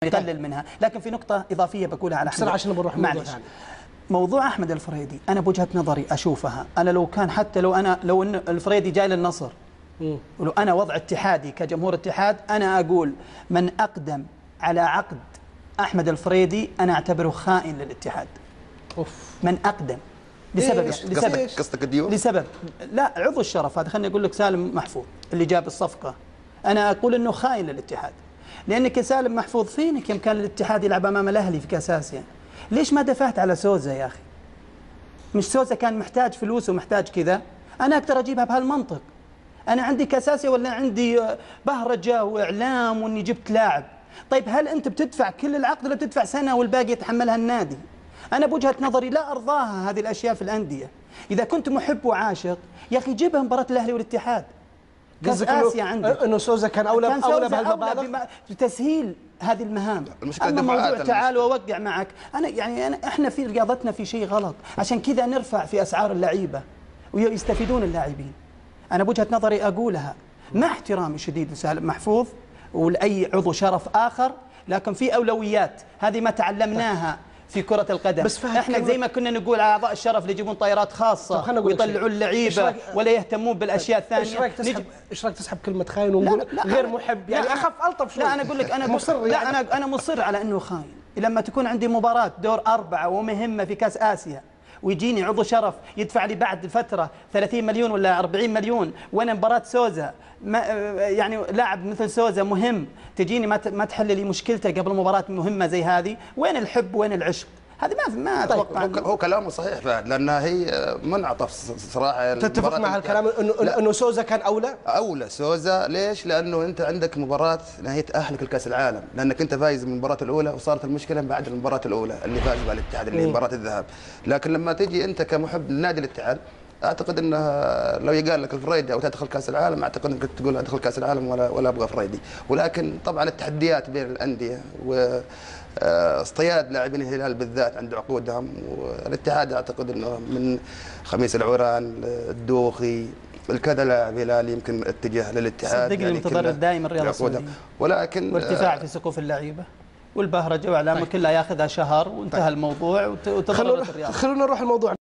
يقلل منها. لكن في نقطة إضافية بقولها على بسرعة عشان بنروح موضوع ثاني. موضوع أحمد الفريدي أنا بوجهة نظري أشوفها، أنا لو كان حتى لو إن الفريدي جاي للنصر ولو أنا وضع اتحادي كجمهور اتحاد، أنا أقول من أقدم على عقد أحمد الفريدي أنا أعتبره خائن للاتحاد. من أقدم قصدك الديون؟ لسبب لا، عضو الشرف هذا، خليني أقول لك سالم محفوظ اللي جاب الصفقة، أنا أقول إنه خائن للاتحاد. لأنك سالم محفوظ فينك يوم كان الاتحاد يلعب أمام الأهلي في كأس آسيا، ليش ما دفعت على سوزا يا أخي؟ مش سوزا كان محتاج فلوس ومحتاج كذا؟ أنا أقدر أجيبها بهالمنطق. أنا عندي كأس آسيا ولا عندي بهرجة وإعلام وإني جبت لاعب. طيب هل أنت بتدفع كل العقد ولا بتدفع سنة والباقي يتحملها النادي؟ أنا بوجهة نظري لا أرضاها هذه الأشياء في الأندية. إذا كنت محب وعاشق يا أخي جيبها مباراة الأهلي والاتحاد. كأس آسيا عندك إنه سوزا كان أولى بهالمبالغ بتسهيل هذه المهام. أما موضوع تعال وأوقع معك، إحنا في رياضتنا في شيء غلط، عشان كذا نرفع في أسعار اللعيبة ويستفيدون اللاعبين. أنا بوجهة نظري أقولها مع احترامي شديد لسالم محفوظ ولأي عضو شرف آخر، لكن في أولويات هذه ما تعلمناها في كرة القدم. بس احنا زي ما كنا نقول أعضاء الشرف اللي يجيبون طائرات خاصة ويطلعون اللعيبة ولا يهتمون بالأشياء الثانية. ايش رايك تسحب كلمة خاين ونقول غير محب؟ يعني اخف الطف شوي. لا انا اقول لك انا مصر، لا انا مصر على انه خاين. لما تكون عندي مباراة دور 4 ومهمة في كأس آسيا ويجيني عضو شرف يدفع لي بعد فترة 30 مليون ولا 40 مليون، وانا مباراة سوزا يعني لاعب مثل سوزا مهم، تجيني ما تحل لي مشكلته قبل مباراة مهمة زي هذه، وين الحب وين العشق؟ هذه ما اتوقع. هو كلامه صحيح فعلا، لان هي منعطف صراحه. تتفق مع الكلام انه سوزا كان اولى سوزا. ليش؟ لانه انت عندك مباراه نهايه تاهلك لكاس العالم، لانك انت فايز من المباراه الاولى وصارت المشكله بعد المباراه الاولى اللي فاز بها الاتحاد اللي هي مباراه الذهاب. لكن لما تجي انت كمحب لنادي الاتحاد، اعتقد انه لو يقال لك الفريدي او تدخل كاس العالم، اعتقد انك تقول ادخل كاس العالم ولا ابغى فريدي. ولكن طبعا التحديات بين الانديه و اصطياد لاعبين الهلال بالذات عند عقودهم، والاتحاد اعتقد انه من خميس العوران الدوخي الكذا لاعب هلال يمكن اتجه للاتحاد. صدقني المتضرر دائما الرياضه السعوديه، ولكن وارتفاع في سقوف اللعيبه والبهرجه واعلامه كلها ياخذها شهر وانتهى الموضوع وتضررت الرياضه. خلونا نروح الموضوع